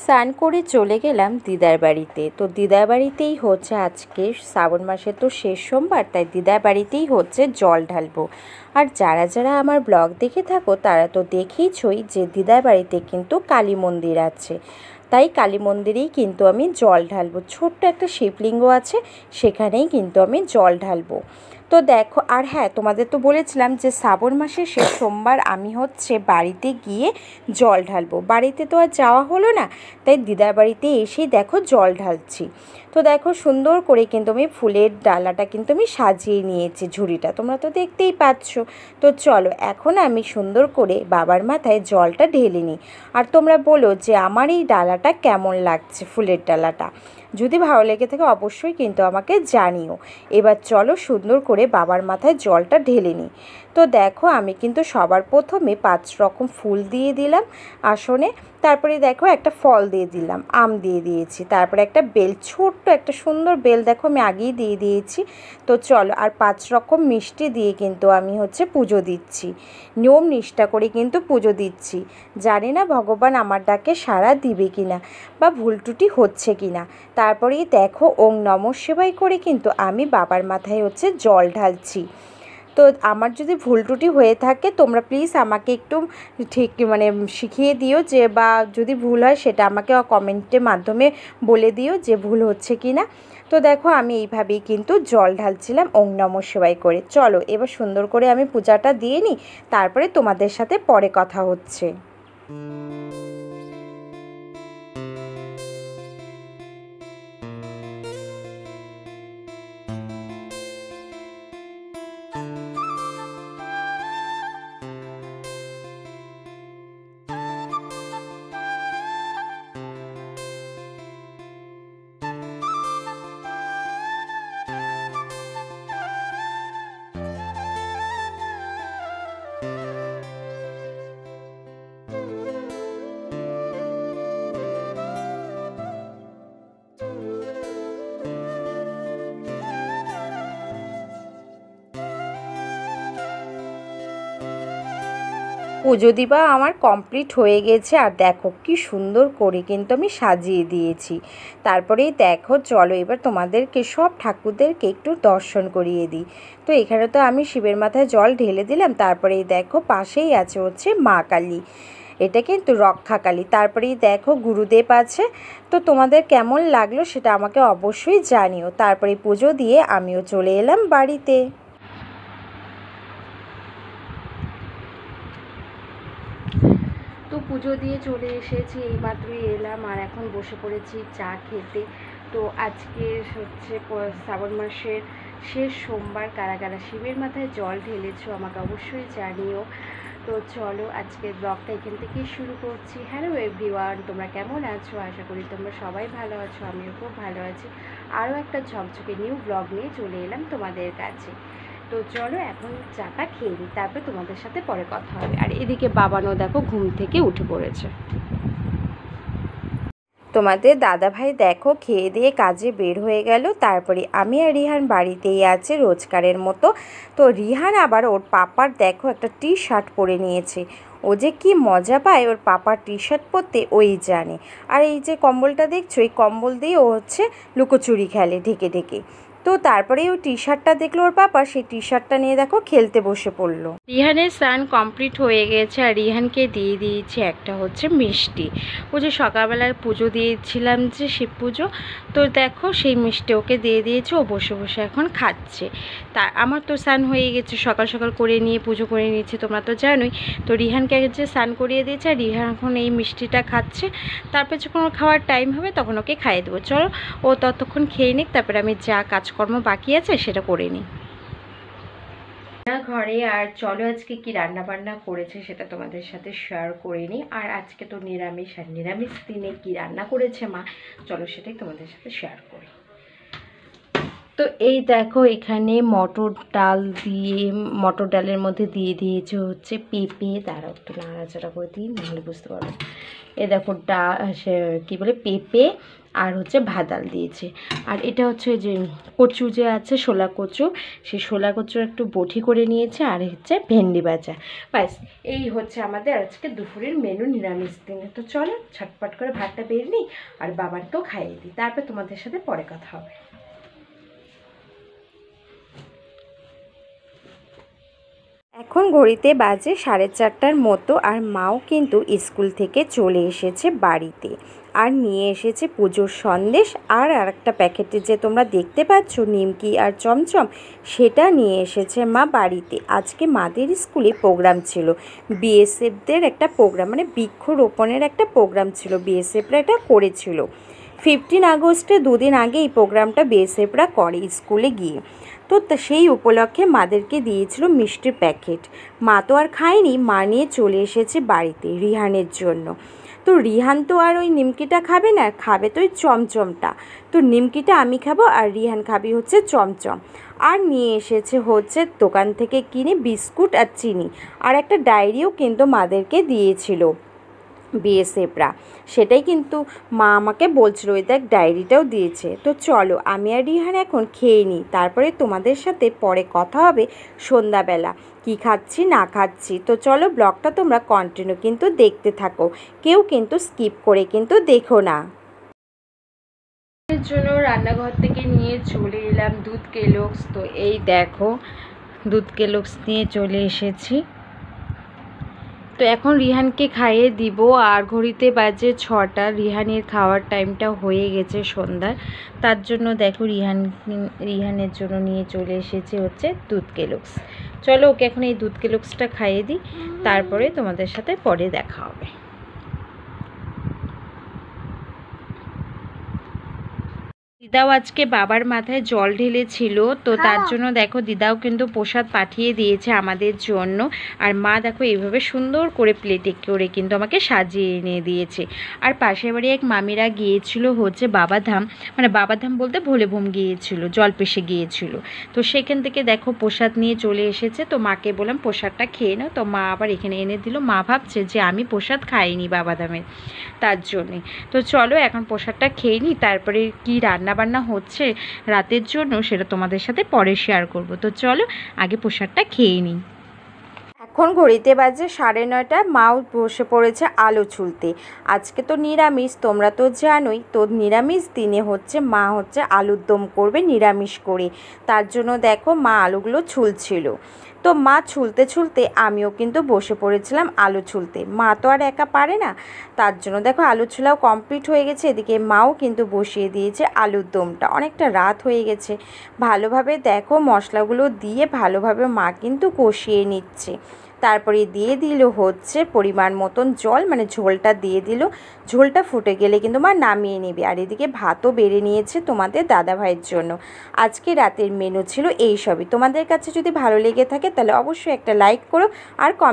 স্নান করে চলে গেলাম দিদার বাড়িতে। তো দিদার বাড়িতেই হচ্ছে আজকে শ্রাবণ মাসের তো শেষ সোমবার, তাই দিদার বাড়িতেই হচ্ছে জল ঢালবো। আর যারা যারা আমার ব্লগ দেখে থাকো তারা তো দেখেইছই যে দিদার বাড়িতে কিন্তু কালী মন্দির আছে, তাই কালী মন্দিরেই কিন্তু আমি জল ঢালবো। ছোট্ট একটা শিবলিঙ্গ আছে, সেখানেই কিন্তু আমি জল ঢালবো। তো দেখো, আর হ্যাঁ, তোমাদের তো বলেছিলাম যে শ্রাবণ মাসের শেষ সোমবার আমি হচ্ছে বাড়িতে গিয়ে জল ঢালবো। বাড়িতে তো আর যাওয়া হলো না, তাই দিদার বাড়িতে এসেই দেখো জল ঢালছি। তো দেখো সুন্দর করে কিন্তু আমি ফুলের ডালাটা কিন্তু আমি সাজিয়ে নিয়েছি, ঝুড়িটা তোমরা তো দেখতেই পাচ্ছ। তো চলো এখন আমি সুন্দর করে বাবার মাথায় জলটা ঢেলে নিই। আর তোমরা বলো যে আমার এই ডালাটা কেমন লাগছে, ফুলের ডালাটা। যদি ভালো লেগে থাকে অবশ্যই কিন্তু আমাকে জানিও। এবার চলো সুন্দর করে বাবার মাথায় জলটা ঢেলে নিই। তো দেখো আমি কিন্তু সবার প্রথমে 5 রকম ফুল দিয়ে দিলাম আসনে। তারপরে দেখো একটা ফল দিয়ে দিলাম, আম দিয়ে দিয়েছি। তারপরে একটা বেল, ছোট্ট একটা সুন্দর বেল দেখো আমি আগেই দিয়ে দিয়েছি। তো চলো, আর 5 রকম মিষ্টি দিয়ে কিন্তু আমি হচ্ছে পুজো দিচ্ছি, নিয়ম নিষ্ঠা করে কিন্তু পুজো দিচ্ছি। জানি না ভগবান আমার ডাকে সাড়া দিবে কিনা বা ভুল ত্রুটি হচ্ছে কিনা। তারপরেই দেখো ওং নমঃ শিবায় করে কিন্তু আমি বাবার মাথায় হচ্ছে জল ঢালছি। তো আমার যদি ভুল ত্রুটি হয়ে থাকে তোমরা প্লিজ আমাকে একটু ঠিক শিখিয়ে দিও, যে বা যদি ভুল হয় সেটা আমাকে কমেন্টের মাধ্যমে বলে দিও যে ভুল হচ্ছে কি না। তো দেখো আমি এইভাবেই কিন্তু জল ঢালছিলাম ওং নমঃ শিবায় করে। চলো এবার সুন্দর করে আমি পূজাটা দিয়ে নিই, তারপরে তোমাদের সাথে পরে কথা হচ্ছে। পুজো দিবা আমার কমপ্লিট হয়ে গেছে। আর দেখো কি সুন্দর করে কিন্তু আমি সাজিয়ে দিয়েছি। তারপরেই দেখো চলো এবার তোমাদেরকে সব ঠাকুরদেরকে একটু দর্শন করিয়ে দিই। তো এখানে তো আমি শিবের মাথায় জল ঢেলে দিলাম। তারপরেই দেখো পাশেই আছে হচ্ছে মা কালী, এটা কিন্তু রক্ষাকালী। তারপরেই দেখো গুরুদেব আছে। তো তোমাদের কেমন লাগলো সেটা আমাকে অবশ্যই জানিও। তারপরে পুজো দিয়ে আমিও চলে এলাম বাড়িতে। তো পুজো দিয়ে চলে এসেছি, এইমাত্রই এলাম আর এখন বসে পড়েছি চা খেতে। তো আজকে হচ্ছে শ্রাবণ মাসের শেষ সোমবার, কারা কারা শিবের মাথায় জল ঢেলেছো আমাকে অবশ্যই জানিও। তো চলো আজকের ব্লগটা এখান থেকেই শুরু করছি। হ্যালো এভরিওয়ান, তোমরা কেমন আছো? আশা করি তোমরা সবাই ভালো আছো, আমিও খুব ভালো আছি। আরও একটা ঝকঝকে নিউ ব্লগ নিয়ে চলে এলাম তোমাদের কাছে। তো চলো এখন চাটা খেয়ে নিই, তারপরে তোমাদের সাথে পরে কথা হবে। আর এদিকে বাবানও দেখো ঘুম থেকে উঠে পড়েছে। তোমাদের দাদাভাই দেখো খেয়ে দিয়ে কাজে বের হয়ে গেল। তারপরে আমি আর রিহান বাড়িতেই আছে রোজকারের মতো। তো রিহান আবার ওর পাপার দেখো একটা টি শার্ট পরে নিয়েছে। ও যে কি মজা পায় ওর পাপার টি শার্ট পরতে ওই জানে। আর এই যে কম্বলটা দেখছো, এই কম্বল দিয়ে ও হচ্ছে লুকোচুরি খেলে ঢেকে ঢেকে। তো তারপরে ওই টি শার্টটা দেখলো ওর পাপা, সেই টি শার্টটা নিয়ে দেখো খেলতে বসে পড়লো। রিহানের স্নান কমপ্লিট হয়ে গেছে আর রিহানকে দিয়ে দিয়েছি একটা হচ্ছে মিষ্টি। ও যে সকালবেলায় পুজো দিয়েছিলাম যে শিব পুজো, তো দেখো সেই মিষ্টি ওকে দিয়ে দিয়েছে, ও বসে বসে এখন খাচ্ছে। তা আমার তো স্নান হয়ে গেছে, সকাল সকাল করে নিয়ে পুজো করে নিয়েছি তোমরা তো জানোই। তো রিহানকে যে স্নান করিয়ে দিয়েছে আর রিহান এখন এই মিষ্টিটা খাচ্ছে। তারপর যখন ওর খাওয়ার টাইম হবে তখন ওকে খাইয়ে দেবো। চলো ও ততক্ষণ খেয়ে নিক, তারপরে আমি যা কাজকর্ম বাকি আছে সেটা করে নিই ঘরে। আর চলো আজকে কি রান্না বান্না করেছে সেটা তোমাদের সাথে শেয়ার করে নিই। আর আজকে তো নিরামিষ, আর নিরামিষ দিনে কি রান্না করেছে মা, চলো সেটাই তোমাদের সাথে শেয়ার করি। তো এই দেখো এখানে মটর ডাল দিয়ে, মটর ডালের মধ্যে দিয়ে দিয়েছে হচ্ছে পেঁপে। তারা একটু নাড়াচাড়া করে দিই, নাহলে বুঝতে পারবে। এ দেখো কী বলে পেঁপে আর হচ্ছে ভাত ডাল দিয়েছে। আর এটা হচ্ছে যে কচু যে আছে শোলা কচু, সেই শোলা কচু একটু বটি করে নিয়েছে, আর হচ্ছে ভেন্ডি ভাজা। ব্যাস এই হচ্ছে আমাদের আজকে দুপুরের মেনু নিরামিষ দিনে। তো চলো ছটপট করে ভাতটা বের নিই আর বাবারকেও খাইয়ে দিই, তারপর তোমাদের সাথে পরে কথা হবে। এখন ঘড়িতে বাজে 4:30টার মতো, আর মাও কিন্তু স্কুল থেকে চলে এসেছে বাড়িতে, আর নিয়ে এসেছে পুজোর সন্দেশ, আর একটা প্যাকেটে যে তোমরা দেখতে পাচ্ছ নিমকি আর চমচম, সেটা নিয়ে এসেছে মা বাড়িতে। আজকে মাদের স্কুলে প্রোগ্রাম ছিল, বিএসএফদের একটা প্রোগ্রাম, মানে বৃক্ষরোপণের একটা প্রোগ্রাম ছিল, বিএসএফরা এটা করেছিল। 15 আগস্টে দুদিন আগে এই প্রোগ্রামটা বিএসএফরা করে স্কুলে গিয়ে। তো সেই উপলক্ষে মাদেরকে দিয়েছিল মিষ্টির প্যাকেট। মা তো আর খায়নি, মা নিয়ে চলে এসেছে বাড়িতে রিহানের জন্য। তো রিহান তো আর ওই নিমকিটা খাবে না, খাবে তো ওই চমচমটা। তো নিমকিটা আমি খাবো আর রিহান খাবি হচ্ছে চমচম। আর নিয়ে এসেছে হচ্ছে দোকান থেকে কিনে বিস্কুট আর চিনি, আর একটা ডায়েরিও কিন্তু মাদেরকে দিয়েছিল বিএসএফরা। সেটাই কিন্তু মা আমাকে বলছিল, ওই দেখ ডায়েরিটাও দিয়েছে। তো চলো আমি আর রিহান এখন খেয়ে নিই, তারপরে তোমাদের সাথে পরে কথা হবে সন্ধ্যাবেলা কি খাচ্ছি না খাচ্ছি। তো চলো ব্লগটা তোমরা কন্টিনিউ কিন্তু দেখতে থাকো, কেউ কিন্তু স্কিপ করে কিন্তু দেখো না। এর জন্য রান্নাঘর থেকে নিয়ে চলে এলাম দুধ কেলগস। তো এই দেখো দুধ কেলগস নিয়ে চলে এসেছি। তো এখন রিহানকে খাইয়ে দিব, আর ঘড়িতে বাজে 6টা, রিহানের খাওয়ার টাইমটা হয়ে গেছে সন্ধ্যার। তার জন্য দেখো রিহানের জন্য নিয়ে চলে এসেছে হচ্ছে দুধ কেলগস। চলো ওকে এখন এই দুধ কেলগসটা খাইয়ে দিই, তারপরে তোমাদের সাথে পরে দেখা হবে। দিদাও আজকে বাবার মাথায় জল ঢেলেছিল, তো তার জন্য দেখো দিদাও কিন্তু প্রসাদ পাঠিয়ে দিয়েছে আমাদের জন্য। আর মা দেখো এইভাবে সুন্দর করে প্লেটে করে কিন্তু আমাকে সাজিয়ে এনে দিয়েছে। আর পাশের বাড়ি এক মামিরা গিয়েছিল হচ্ছে বাবাধাম, মানে বাবাধাম বলতে ভোলেভোম গিয়েছিল, জলপেশে গিয়েছিল। তো সেখান থেকে দেখো প্রসাদ নিয়ে চলে এসেছে। তো মাকে বললাম প্রসাদটা খেয়ে নাও, তো মা আবার এখানে এনে দিল। মা ভাবছে যে আমি প্রসাদ খাইনি বাবাধামের, তার জন্যে। তো চলো এখন প্রসাদটা খেয়ে নিই, তারপরে কি রান্না বান্না হচ্ছে রাতের জন্য সেটা তোমাদের সাথে পরে শেয়ার করব। তো চলো আগে প্রসাদটা খেয়ে নিই। এখন ঘড়িতে বাজে 9:30, মাও বসে পড়েছে আলু ছুলতে। আজকে তো নিরামিষ, তোমরা তো জানোই। তো নিরামিষ দিনে হচ্ছে মা হচ্ছে আলুর দম করবে নিরামিষ করে, তার জন্য দেখো মা আলুগুলো ছুলছিল। তো মা ছুলতে ছুলতে আমিও কিন্তু বসে পড়েছিলাম আলু ছুলতে। মা তো আর একা পারে না, তার জন্য দেখো আলু ছোলাও কমপ্লিট হয়ে গেছে, এদিকে মাও কিন্তু বসিয়ে দিয়েছে আলুর দমটা। অনেকটা রাত হয়ে গেছে, ভালোভাবে দেখো মশলাগুলো দিয়ে ভালোভাবে মা কিন্তু কষিয়ে নিচ্ছে। তারপরে দিয়ে দিল হচ্ছে পরিমাণ মতন জল, মানে ঝোলটা দিয়ে দিল। ঝোলটা ফুটে গেলে কিন্তু মা নামিয়ে নেবে। আর এদিকে ভাতও বেড়ে নিয়েছে তোমাদের দাদা ভাইয়ের জন্য। আজকে রাতের মেনু ছিল এই সবই। তোমাদের কাছে যদি ভালো লেগে থাকে তাহলে অবশ্যই একটা লাইক করো আর কমেন্ট